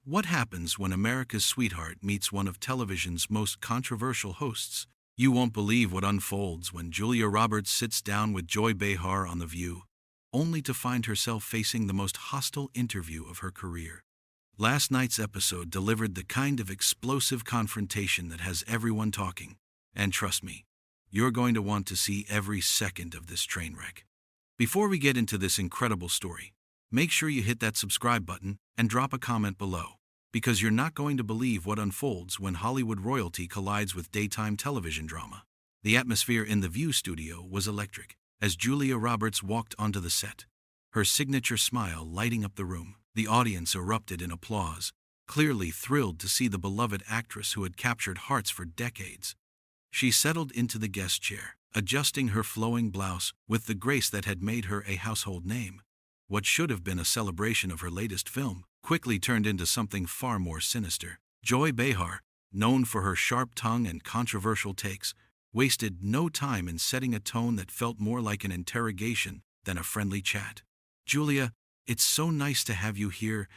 What happens when America's sweetheart meets one of television's most controversial hosts? You won't believe what unfolds when Julia Roberts sits down with Joy Behar on The View, only to find herself facing the most hostile interview of her career. Last night's episode delivered the kind of explosive confrontation that has everyone talking. And trust me, you're going to want to see every second of this train wreck. Before we get into this incredible story, make sure you hit that subscribe button and drop a comment below, because you're not going to believe what unfolds when Hollywood royalty collides with daytime television drama. The atmosphere in the View studio was electric as Julia Roberts walked onto the set, her signature smile lighting up the room. The audience erupted in applause, clearly thrilled to see the beloved actress who had captured hearts for decades. She settled into the guest chair, adjusting her flowing blouse with the grace that had made her a household name. What should have been a celebration of her latest film quickly turned into something far more sinister. Joy Behar, known for her sharp tongue and controversial takes, wasted no time in setting a tone that felt more like an interrogation than a friendly chat. "Julia, it's so nice to have you here,"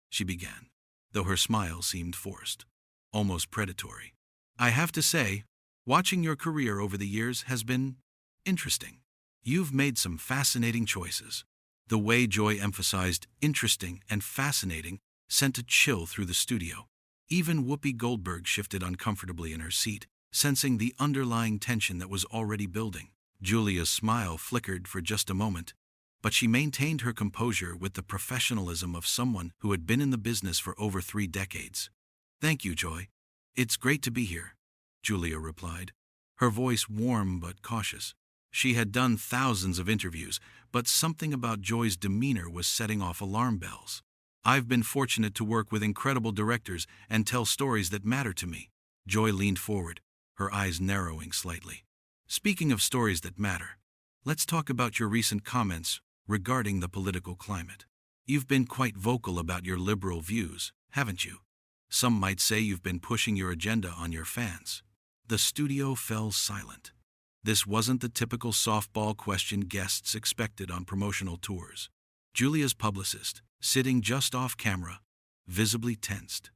she began, though her smile seemed forced, almost predatory. "I have to say, watching your career over the years has been interesting. You've made some fascinating choices." The way Joy emphasized interesting and fascinating sent a chill through the studio. Even Whoopi Goldberg shifted uncomfortably in her seat, sensing the underlying tension that was already building. Julia's smile flickered for just a moment, but she maintained her composure with the professionalism of someone who had been in the business for over 3 decades. "Thank you, Joy. It's great to be here," Julia replied, her voice warm but cautious. She had done thousands of interviews, but something about Joy's demeanor was setting off alarm bells. "I've been fortunate to work with incredible directors and tell stories that matter to me." Joy leaned forward, her eyes narrowing slightly. "Speaking of stories that matter, let's talk about your recent comments regarding the political climate. You've been quite vocal about your liberal views, haven't you? Some might say you've been pushing your agenda on your fans." The studio fell silent. This wasn't the typical softball question guests expected on promotional tours. Julia's publicist, sitting just off camera, visibly tensed.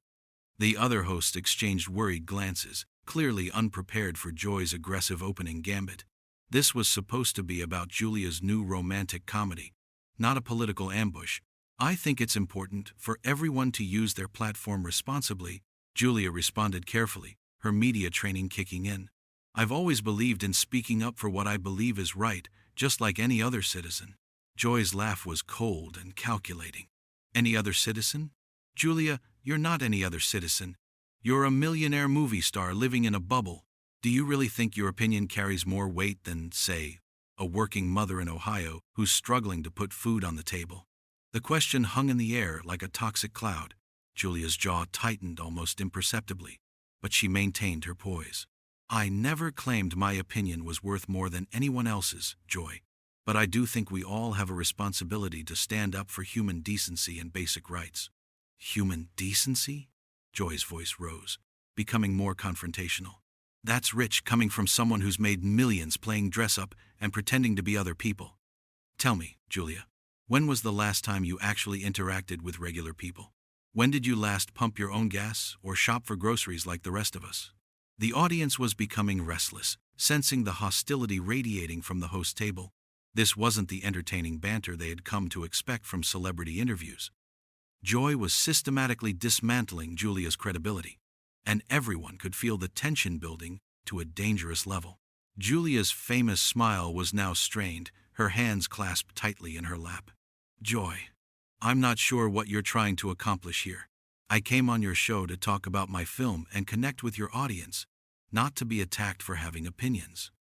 The other hosts exchanged worried glances, clearly unprepared for Joy's aggressive opening gambit. This was supposed to be about Julia's new romantic comedy, not a political ambush. "I think it's important for everyone to use their platform responsibly," Julia responded carefully, her media training kicking in. "I've always believed in speaking up for what I believe is right, just like any other citizen." Joy's laugh was cold and calculating. "Any other citizen? Julia, you're not any other citizen. You're a millionaire movie star living in a bubble. Do you really think your opinion carries more weight than, say, a working mother in Ohio who's struggling to put food on the table?" The question hung in the air like a toxic cloud. Julia's jaw tightened almost imperceptibly, but she maintained her poise. "I never claimed my opinion was worth more than anyone else's, Joy. But I do think we all have a responsibility to stand up for human decency and basic rights." "Human decency?" Joy's voice rose, becoming more confrontational. "That's rich coming from someone who's made millions playing dress-up and pretending to be other people. Tell me, Julia, when was the last time you actually interacted with regular people? When did you last pump your own gas or shop for groceries like the rest of us?" The audience was becoming restless, sensing the hostility radiating from the host table. This wasn't the entertaining banter they had come to expect from celebrity interviews. Joy was systematically dismantling Julia's credibility, and everyone could feel the tension building to a dangerous level. Julia's famous smile was now strained, her hands clasped tightly in her lap. "Joy, I'm not sure what you're trying to accomplish here. I came on your show to talk about my film and connect with your audience, not to be attacked for having opinions."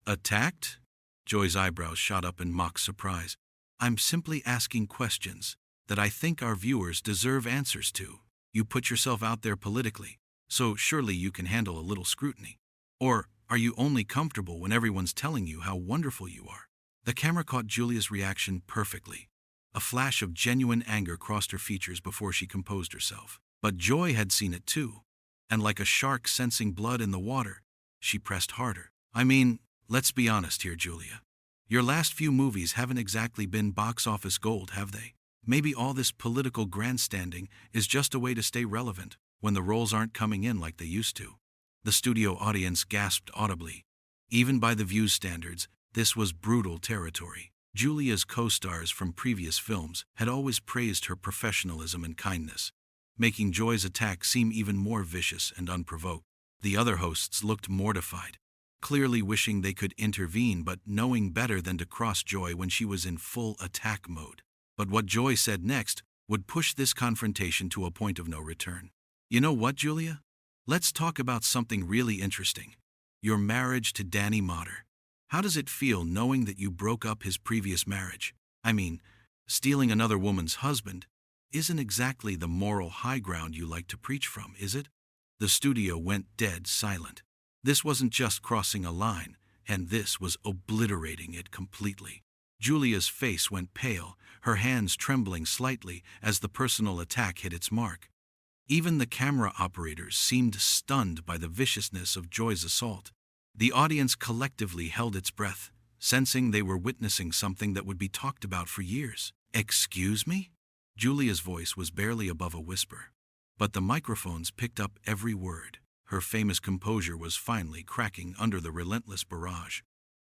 "Attacked?" Joy's eyebrows shot up in mock surprise. "I'm simply asking questions that I think our viewers deserve answers to. You put yourself out there politically, so surely you can handle a little scrutiny. Or are you only comfortable when everyone's telling you how wonderful you are?" The camera caught Julia's reaction perfectly. A flash of genuine anger crossed her features before she composed herself. But Joy had seen it too, and like a shark sensing blood in the water, she pressed harder. "I mean, let's be honest here, Julia. Your last few movies haven't exactly been box office gold, have they? Maybe all this political grandstanding is just a way to stay relevant when the roles aren't coming in like they used to. The studio audience gasped audibly. Even by the View's standards, this was brutal territory. Julia's co-stars from previous films had always praised her professionalism and kindness, making Joy's attack seem even more vicious and unprovoked. The other hosts looked mortified, clearly wishing they could intervene but knowing better than to cross Joy when she was in full attack mode. But what Joy said next would push this confrontation to a point of no return. You know what, Julia? Let's talk about something really interesting. Your marriage to Danny Motter. How does it feel knowing that you broke up his previous marriage? I mean, stealing another woman's husband isn't exactly the moral high ground you like to preach from, is it? The studio went dead silent. This wasn't just crossing a line, and this was obliterating it completely. Julia's face went pale, her hands trembling slightly as the personal attack hit its mark. Even the camera operators seemed stunned by the viciousness of Joy's assault. The audience collectively held its breath, sensing they were witnessing something that would be talked about for years. "Excuse me?" Julia's voice was barely above a whisper, but the microphones picked up every word. Her famous composure was finally cracking under the relentless barrage.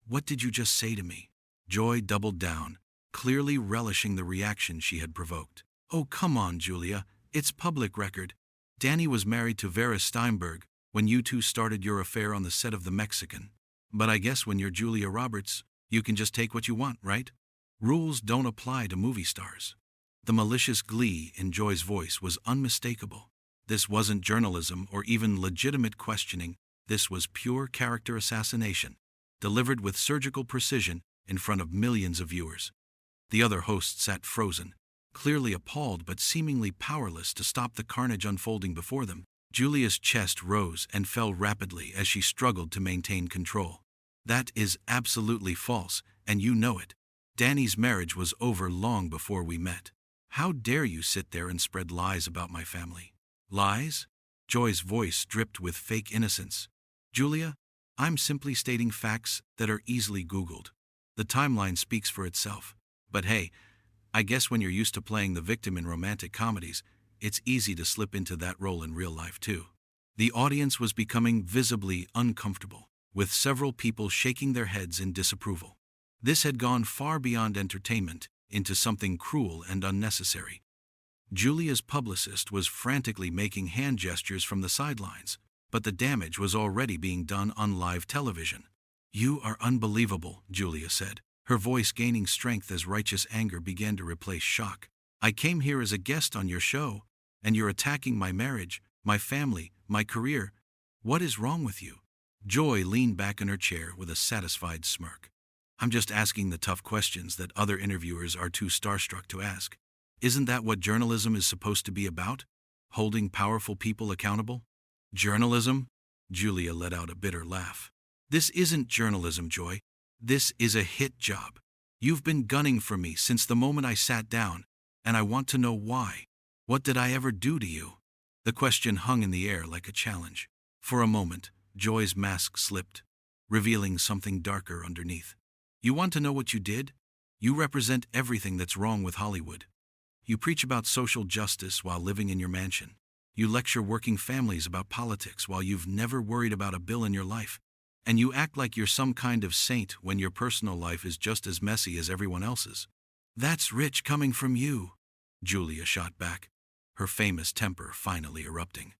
"What did you just say to me?" Joy doubled down, clearly relishing the reaction she had provoked. "Oh, come on, Julia. It's public record. Danny was married to Vera Steinberg when you two started your affair on the set of The Mexican. But I guess when you're Julia Roberts, you can just take what you want, right? Rules don't apply to movie stars." The malicious glee in Joy's voice was unmistakable. This wasn't journalism or even legitimate questioning. This was pure character assassination, delivered with surgical precision in front of millions of viewers. The other host sat frozen, clearly appalled but seemingly powerless to stop the carnage unfolding before them. Julia's chest rose and fell rapidly as she struggled to maintain control. "That is absolutely false, and you know it. Danny's marriage was over long before we met. How dare you sit there and spread lies about my family?" "Lies?" Joy's voice dripped with fake innocence. "Julia, I'm simply stating facts that are easily Googled. The timeline speaks for itself. But hey, I guess when you're used to playing the victim in romantic comedies, it's easy to slip into that role in real life too." The audience was becoming visibly uncomfortable, with several people shaking their heads in disapproval. This had gone far beyond entertainment into something cruel and unnecessary. Julia's publicist was frantically making hand gestures from the sidelines, but the damage was already being done on live television. "You are unbelievable," Julia said, her voice gaining strength as righteous anger began to replace shock. "I came here as a guest on your show, and you're attacking my marriage, my family, my career. What is wrong with you?" Joy leaned back in her chair with a satisfied smirk. "I'm just asking the tough questions that other interviewers are too starstruck to ask. Isn't that what journalism is supposed to be about? Holding powerful people accountable?" "Journalism?" Julia let out a bitter laugh. "This isn't journalism, Joy. This is a hit job. You've been gunning for me since the moment I sat down, and I want to know why. What did I ever do to you?" The question hung in the air like a challenge. For a moment, Joy's mask slipped, revealing something darker underneath. "You want to know what you did? You represent everything that's wrong with Hollywood. You preach about social justice while living in your mansion. You lecture working families about politics while you've never worried about a bill in your life. And you act like you're some kind of saint when your personal life is just as messy as everyone else's. That's rich coming from you," Julia shot back, her famous temper finally erupting.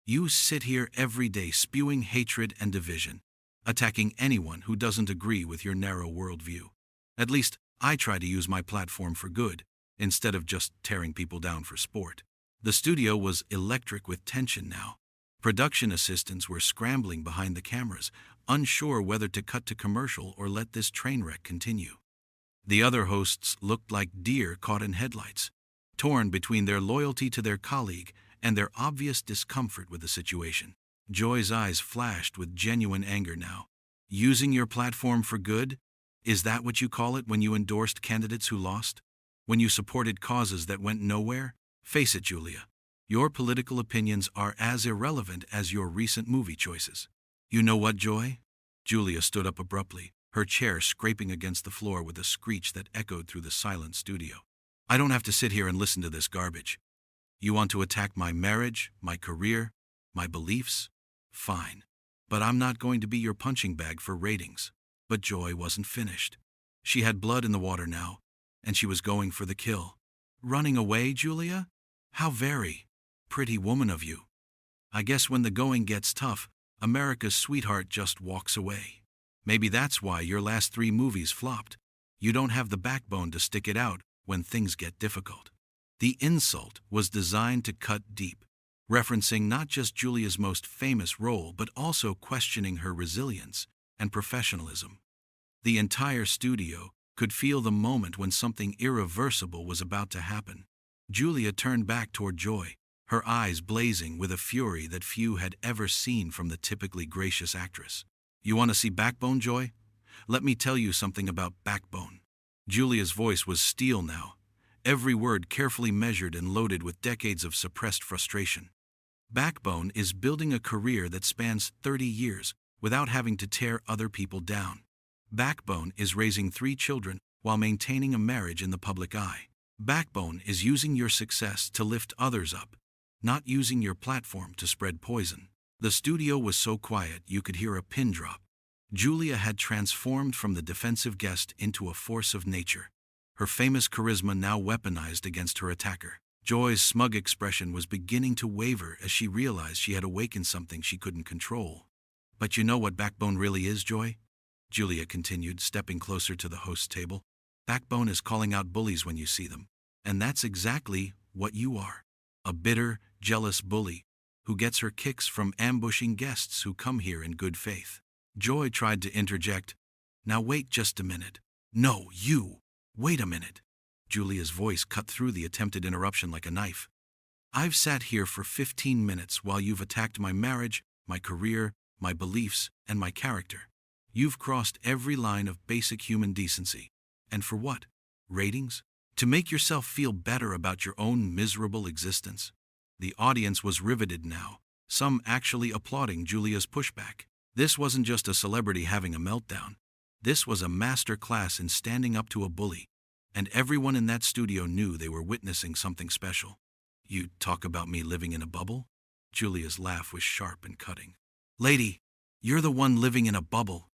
"You sit here every day spewing hatred and division, attacking anyone who doesn't agree with your narrow worldview. At least, I try to use my platform for good, instead of just tearing people down for sport." The studio was electric with tension now. Production assistants were scrambling behind the cameras, unsure whether to cut to commercial or let this train wreck continue. The other hosts looked like deer caught in headlights, torn between their loyalty to their colleague and their obvious discomfort with the situation. Joy's eyes flashed with genuine anger now. "Using your platform for good? Is that what you call it when you endorsed candidates who lost? When you supported causes that went nowhere? Face it, Julia. Your political opinions are as irrelevant as your recent movie choices." "You know what, Joy?" Julia stood up abruptly, her chair scraping against the floor with a screech that echoed through the silent studio. I don't have to sit here and listen to this garbage. You want to attack my marriage, my career, my beliefs? Fine. But I'm not going to be your punching bag for ratings. But Joy wasn't finished. She had blood in the water now, and she was going for the kill. Running away, Julia? How very pretty woman of you. I guess when the going gets tough, America's sweetheart just walks away. Maybe that's why your last 3 movies flopped. You don't have the backbone to stick it out when things get difficult. The insult was designed to cut deep, referencing not just Julia's most famous role but also questioning her resilience and professionalism. The entire studio could feel the moment when something irreversible was about to happen. Julia turned back toward Joy, her eyes blazing with a fury that few had ever seen from the typically gracious actress. You want to see backbone, Joy? Let me tell you something about backbone. Julia's voice was steel now, every word carefully measured and loaded with decades of suppressed frustration. Backbone is building a career that spans 30 years without having to tear other people down. Backbone is raising 3 children while maintaining a marriage in the public eye. Backbone is using your success to lift others up, not using your platform to spread poison. The studio was so quiet you could hear a pin drop. Julia had transformed from the defensive guest into a force of nature, her famous charisma now weaponized against her attacker. Joy's smug expression was beginning to waver as she realized she had awakened something she couldn't control. But you know what backbone really is, Joy? Julia continued, stepping closer to the host's table. Backbone is calling out bullies when you see them. And that's exactly what you are. A bitter, jealous bully who gets her kicks from ambushing guests who come here in good faith. Joy tried to interject. Now wait just a minute. No, you. Wait a minute. Julia's voice cut through the attempted interruption like a knife. I've sat here for 15 minutes while you've attacked my marriage, my career, my beliefs, and my character. You've crossed every line of basic human decency. And for what? Ratings? To make yourself feel better about your own miserable existence? The audience was riveted now, some actually applauding Julia's pushback. This wasn't just a celebrity having a meltdown. This was a master class in standing up to a bully. And everyone in that studio knew they were witnessing something special. You talk about me living in a bubble? Julia's laugh was sharp and cutting. Lady, you're the one living in a bubble.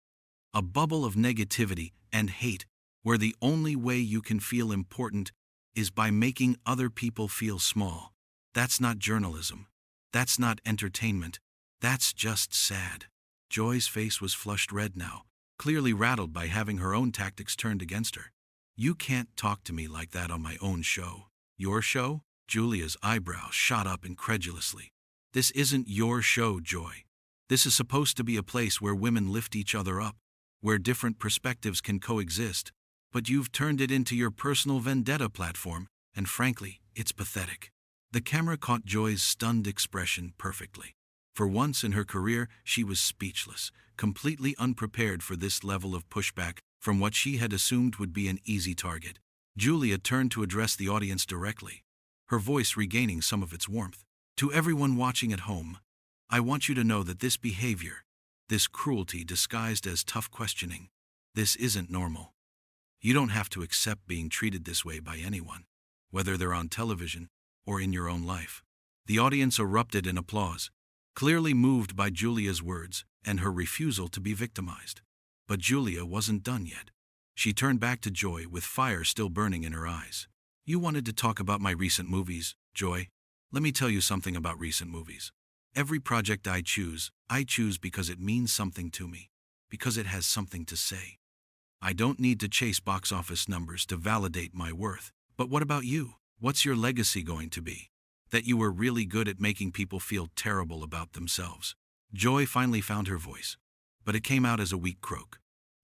A bubble of negativity and hate, where the only way you can feel important is by making other people feel small. That's not journalism. That's not entertainment. That's just sad. Joy's face was flushed red now, clearly rattled by having her own tactics turned against her. You can't talk to me like that on my own show. Your show? Julia's eyebrows shot up incredulously. This isn't your show, Joy. This is supposed to be a place where women lift each other up, where different perspectives can coexist. But you've turned it into your personal vendetta platform, and frankly, it's pathetic. The camera caught Joy's stunned expression perfectly. For once in her career, she was speechless, completely unprepared for this level of pushback from what she had assumed would be an easy target. Julia turned to address the audience directly, her voice regaining some of its warmth. To everyone watching at home, I want you to know that this behavior, this cruelty disguised as tough questioning, this isn't normal. You don't have to accept being treated this way by anyone, whether they're on television or in your own life. The audience erupted in applause, clearly moved by Julia's words and her refusal to be victimized. But Julia wasn't done yet. She turned back to Joy with fire still burning in her eyes. You wanted to talk about my recent movies, Joy. Let me tell you something about recent movies. Every project I choose because it means something to me, because it has something to say. I don't need to chase box office numbers to validate my worth. But what about you? What's your legacy going to be? That you were really good at making people feel terrible about themselves. Joy finally found her voice, but it came out as a weak croak.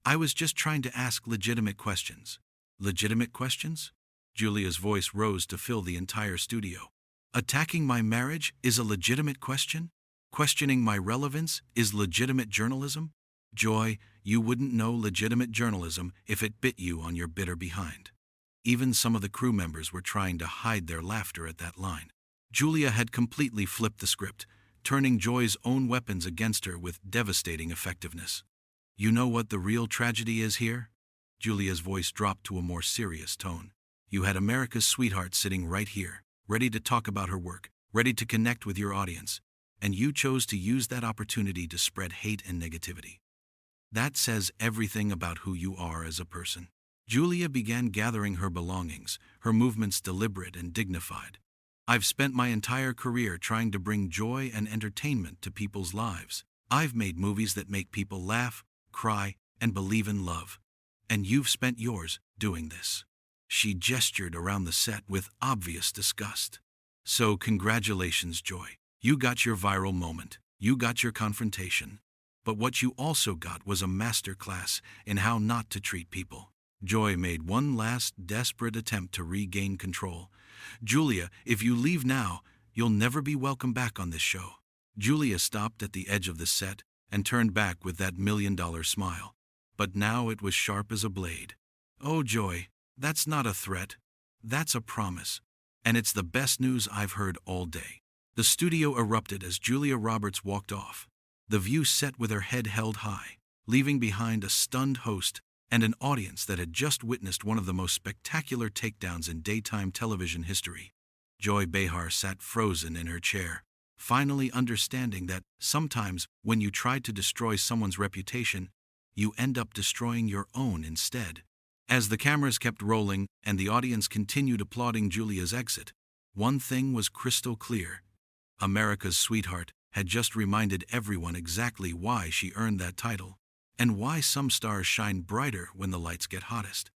I was just trying to ask legitimate questions. Legitimate questions? Julia's voice rose to fill the entire studio. Attacking my marriage is a legitimate question? Questioning my relevance is legitimate journalism? Joy, you wouldn't know legitimate journalism if it bit you on your bitter behind. Even some of the crew members were trying to hide their laughter at that line. Julia had completely flipped the script, turning Joy's own weapons against her with devastating effectiveness. You know what the real tragedy is here? Julia's voice dropped to a more serious tone. You had America's sweetheart sitting right here, ready to talk about her work, ready to connect with your audience, and you chose to use that opportunity to spread hate and negativity. That says everything about who you are as a person. Julia began gathering her belongings, her movements deliberate and dignified. I've spent my entire career trying to bring joy and entertainment to people's lives. I've made movies that make people laugh, cry, and believe in love. And you've spent yours doing this. She gestured around the set with obvious disgust. So congratulations, Joy. You got your viral moment. You got your confrontation. But what you also got was a master class in how not to treat people. Joy made one last desperate attempt to regain control. Julia, if you leave now, you'll never be welcome back on this show. Julia stopped at the edge of the set and turned back with that $1,000,000 smile. But now it was sharp as a blade. Oh, Joy, that's not a threat. That's a promise. And it's the best news I've heard all day. The studio erupted as Julia Roberts walked off. The View sat with her head held high, leaving behind a stunned host and an audience that had just witnessed one of the most spectacular takedowns in daytime television history. Joy Behar sat frozen in her chair, finally understanding that sometimes when you try to destroy someone's reputation, you end up destroying your own instead. As the cameras kept rolling and the audience continued applauding Julia's exit, one thing was crystal clear. America's sweetheart had just reminded everyone exactly why she earned that title, and why some stars shine brighter when the lights get hottest.